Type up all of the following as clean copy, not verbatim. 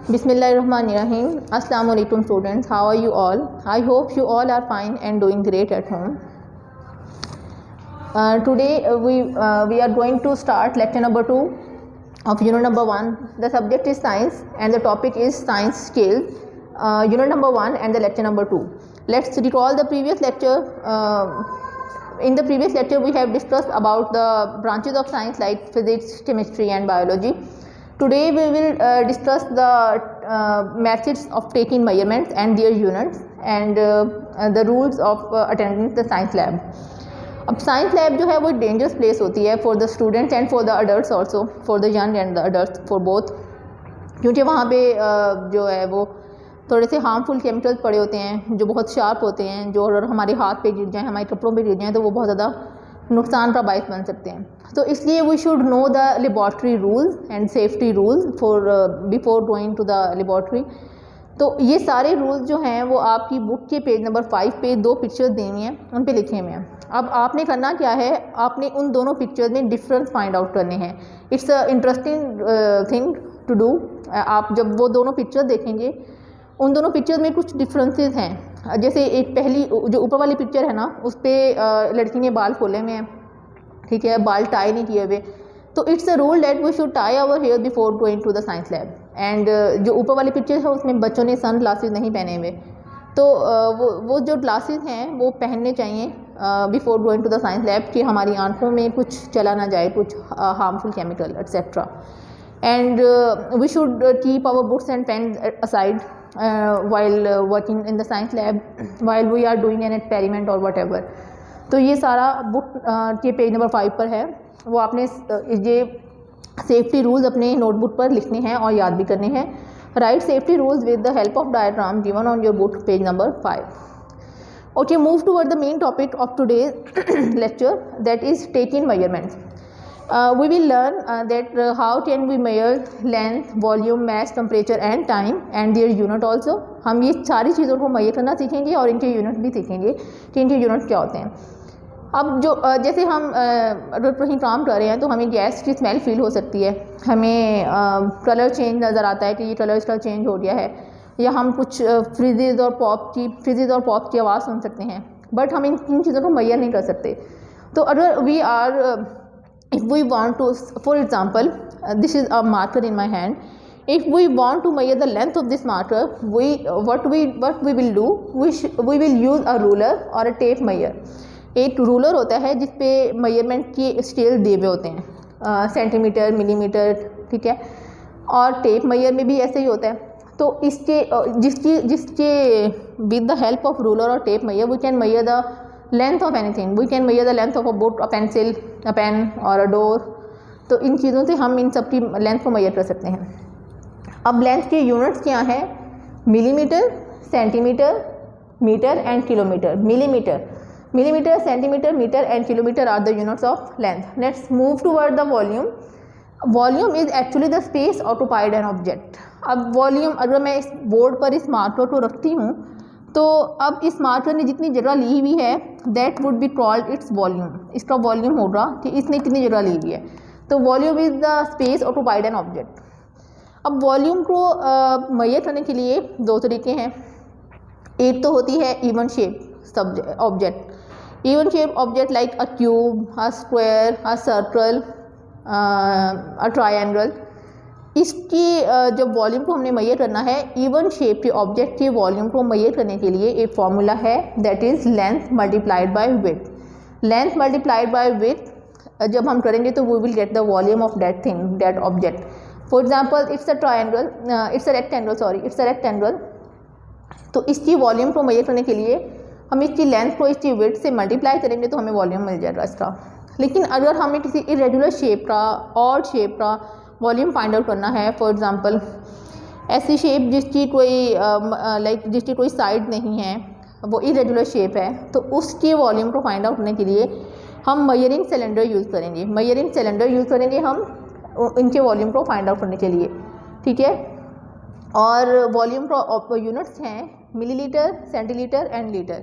Bismillahirrahmanirrahim. Assalamu alaikum students. How are you all? I hope you all are fine and doing great at home. Today we are going to start lecture number 2 of unit number 1. The subject is science and the topic is science scale. Unit number 1 and the lecture number 2. Let's recall the previous lecture. In the previous lecture we have discussed about the branches of science like physics, chemistry and biology. Today we will discuss the methods of taking measurements and their units and the rules of attending the science lab. अब science lab जो है वो dangerous place होती है for the students and for the adults also, for the young and the adults, for both, क्योंकि वहाँ पे जो है वो थोड़े से हार्मफुल केमिकल्स पड़े होते हैं जो बहुत शार्प होते हैं, जो अगर हमारे हाथ पे गिर जाएँ, हमारे कपड़ों पे गिर जाएँ तो वो बहुत ज़्यादा नुकसान का बायस बन सकते हैं. तो इसलिए we should know the laboratory rules and safety rules for before going to the laboratory. तो ये सारे रूल्स जो हैं वो आपकी बुक के पेज नंबर 5 पे 2 पिक्चर्स देनी हैं, उन पे लिखे हुए हैं. अब आपने करना क्या है, आपने उन दोनों पिक्चर्स में डिफरेंस फाइंड आउट करने हैं. It's a interesting thing to do. आप जब वो दोनों पिक्चर्स देखेंगे, उन दोनों पिक्चर्स में कुछ डिफरेंसेस हैं. जैसे एक पहली जो ऊपर वाली पिक्चर है ना, उस पर लड़की ने बाल खोले हुए हैं, ठीक है, बाल टाई नहीं किए हुए. तो it's a rule that we should tie our hair before going to the science lab. And जो ऊपर वाली पिक्चर है उसमें बच्चों ने सन ग्लासेस नहीं पहने हुए, तो वो जो ग्लासेस हैं वो पहनने चाहिए before going to the science lab कि हमारी आंखों में कुछ चला ना जाए, कुछ harmful chemical etcetera. And we should keep our books and pen aside while working in the science lab, while we are doing an experiment or whatever. तो ये सारा बुक के पेज नंबर 5 पर है. वो आपने ये सेफ्टी रूल्स अपने नोटबुक पर लिखने हैं और याद भी करने हैं. Right safety rules with the help of diagram given on your book page number 5. Okay, move toward the main topic of today's lecture, that is taking measurements. We will learn that how can we measure length, volume, mass, temperature and time and their unit also. हम ये सारी चीज़ों को measure करना सीखेंगे और इनके unit भी सीखेंगे कि इनके यूनिट क्या होते हैं. अब जो जैसे हम अगर कहीं काम कर रहे हैं तो हमें गैस की स्मेल फील हो सकती है, हमें कलर चेंज नज़र आता है कि ये कलर इसका चेंज हो गया है, या हम कुछ फ्रिजेज़ और पॉप की आवाज़ सुन सकते हैं, बट हम इन चीज़ों को measure नहीं कर सकते. तो अगर we are if we want to, for example, this is a marker in my hand. If we want to measure the length of this marker, what we will do, we will use a ruler or a tape measure. एक ruler होता है जिस पे measurement के scale दिए हुए होते हैं, सेंटीमीटर, मिलीमीटर, ठीक है, और टेप मेजर में भी ऐसे ही होता है. तो इसके जिसके with the help of ruler और tape measure we can measure the length of anything. We can measure the length of a book, a pencil, a pen और अ डोर. तो इन चीज़ों से हम इन सब की लेंथ को मेजर कर सकते हैं. अब लेंथ के यूनिट्स क्या हैं? Millimetre, centimetre, metre and kilometre. Millimetre, centimetre, metre and kilometre are the units of length. Let's move toward the volume. Volume is actually the space occupied an object. अब volume, अगर मैं इस board पर इस marker को रखती हूँ तो अब इस मार्कर ने जितनी जगह ली हुई है that would be called its volume. इसका वॉल्यूम होगा कि इसने कितनी जगह ली हुई है. तो volume is the space occupied an object. अब वॉल्यूम को मेजर करने के लिए 2 तरीके हैं. एक तो होती है even shape object. Even shape object like a cube, a square, a circle, a triangle. इसकी जब वॉल्यूम को हमने मेजर करना है, इवन शेप के ऑब्जेक्ट के वॉल्यूम को मेजर करने के लिए एक फॉर्मूला है, that is length multiplied by width. Length multiplied by width जब हम करेंगे तो we will get the volume of that thing, that object. For example it's a triangle, it's a rectangle. तो इसकी वॉल्यूम को मेजर करने के लिए हम इसकी लेंथ को इसकी विड्थ से मल्टीप्लाई करेंगे तो हमें वॉल्यूम मिल जाएगा इसका. लेकिन अगर हमें किसी इरेगुलर शेप का, ऑड शेप का वॉल्यूम फाइंड आउट करना है, फॉर एग्जांपल ऐसी शेप जिसकी कोई साइड नहीं है, वो इरेगुलर शेप है, तो उसके वॉल्यूम को फाइंड आउट करने के लिए हम मेजरिंग सिलेंडर यूज़ करेंगे. हम इनके वॉल्यूम को फाइंड आउट करने के लिए, ठीक है. और वॉल्यूम को यूनिट्स हैं millilitre, centilitre and litre.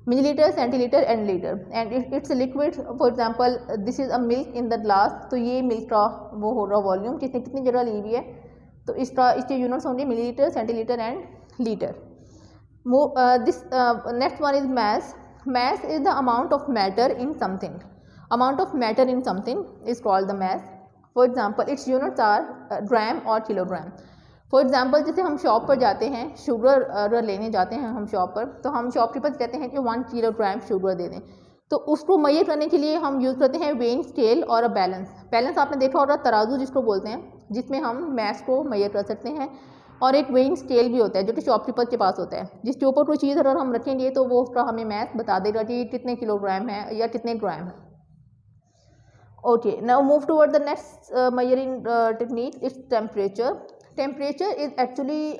Millilitre, centilitre and litre. And it's liquid. For example this is a milk in the glass. तो ये मिल्क का वो होगा वॉल्यूम, कितनी जगह ली हुई है, तो इसके यूनिट्स होंगे millilitre, centilitre and litre. This next one is mass. Mass is the amount of matter in something. Amount of matter in something is called the mass. For example, its units are gram और kilogram. For example जैसे हम shop पर जाते हैं, sugar लेने जाते हैं हम शॉप पर, तो हम शॉपकीपर कहते हैं कि 1 किलोग्राम शुगर दे दें. तो उसको मेजर करने के लिए हम यूज़ करते हैं वेइंग स्केल और अ बैलेंस. बैलेंस आपने देखा होगा, तराजू जिसको बोलते हैं, जिसमें हम मैस को मेजर कर सकते हैं. और एक वेइंग स्केल भी होता है जो कि शॉपकीपर के पास होता है, जिसके ऊपर कोई चीज़ अगर हम रखेंगे तो वो उसका हमें मैथ बता देगा कि कितने किलोग्राम है या कितने ग्राम है. Okay, now move toward the next measuring technique is temperature. Temperature is actually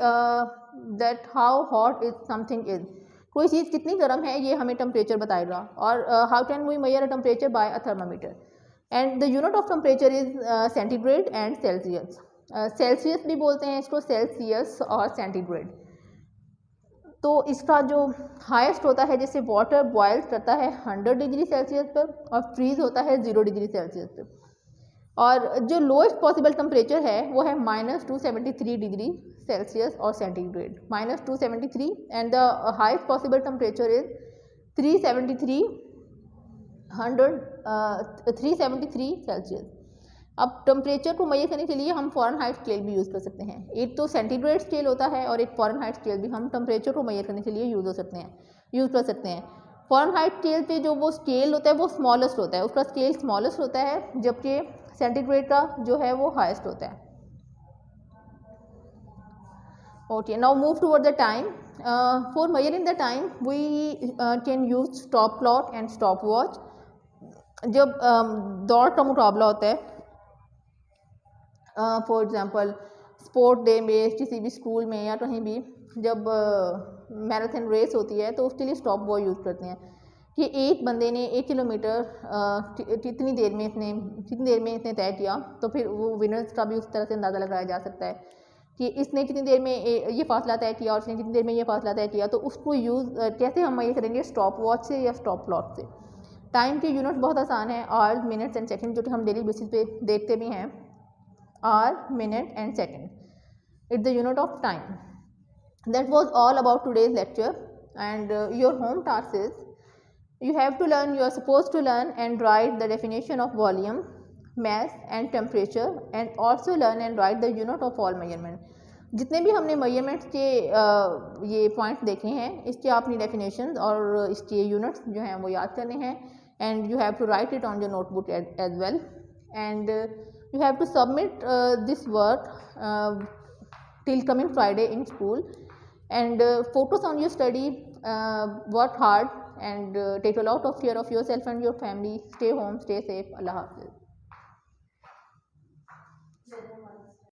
that how hot is something is. कोई चीज़ कितनी गर्म है ये हमें टेम्परेचर बताएगा. और how can we measure a temperature by a thermometer. And the unit of temperature is centigrade and Celsius. Celsius भी बोलते हैं इसको, सेल्सियस और सेंटीग्रेड. तो इसका जो हाईएस्ट होता है, जैसे वाटर बॉयल करता है 100 डिग्री सेल्सियस पर और फ्रीज होता है 0 डिग्री सेल्सियस पर. और जो लोएस्ट पॉसिबल टेम्परेचर है वो है -273 डिग्री सेल्सियस और centigrade. -273 and the highest possible temperature is 373 Celsius. अब टेम्परेचर को मेजर करने के लिए हम फ़ारेनहाइट स्केल भी यूज़ कर सकते हैं. एक तो सेंटीग्रेड स्केल होता है और एक फ़ारेनहाइट स्केल भी हम टेम्परेचर को मेजर करने के लिए यूज़ कर सकते हैं. फ़ारेनहाइट स्केल पे जो वो स्केल होता है वो स्मॉलेस्ट होता है, उसका स्केल स्मॉलेस्ट होता है, जबकि सेंटीग्रेड का जो है वो हाईएस्ट होता है. Okay, now move toward the time. For measuring the time we can use stop clock and stop watch. जब दौड़ का मुकाबला होता है, फॉर एग्ज़ाम्पल स्पोर्ट डे में, किसी भी स्कूल में या कहीं भी जब मैराथन रेस होती है तो उसके लिए स्टॉप वॉच यूज़ करते हैं कि एक बंदे ने 1 किलोमीटर कितनी देर में इसने तय किया. तो फिर वो विनर्स का भी उस तरह से अंदाज़ा लगाया जा सकता है कि इसने कितनी देर में ये फासला तय किया और इसने कितनी देर में ये फासला तय किया. तो उसको यूज़ कैसे हम ये करेंगे, स्टॉप वॉच से या स्टॉप क्लॉक से. टाइम के यूनिट बहुत आसान है, आवर्स, मिनट्स एंड सेकंड, जो कि हम डेली बेसिस पे देखते भी हैं. hour, minute and second. It's the unit of time. That was all about today's lecture, and your home task is you are supposed to learn and write the definition of volume, mass and temperature, and also learn and write the unit of all measurement. जितने भी हमने measurements के ये points देखे हैं, इसके अपनी definitions और इसके यूनिट्स जो हैं वो याद करने हैं. And you have to write it on your notebook as well. And you have to submit this work till coming Friday in school, and focus on your study, work hard, and take a lot of care of yourself and your family. Stay home, stay safe. Allah Hafiz.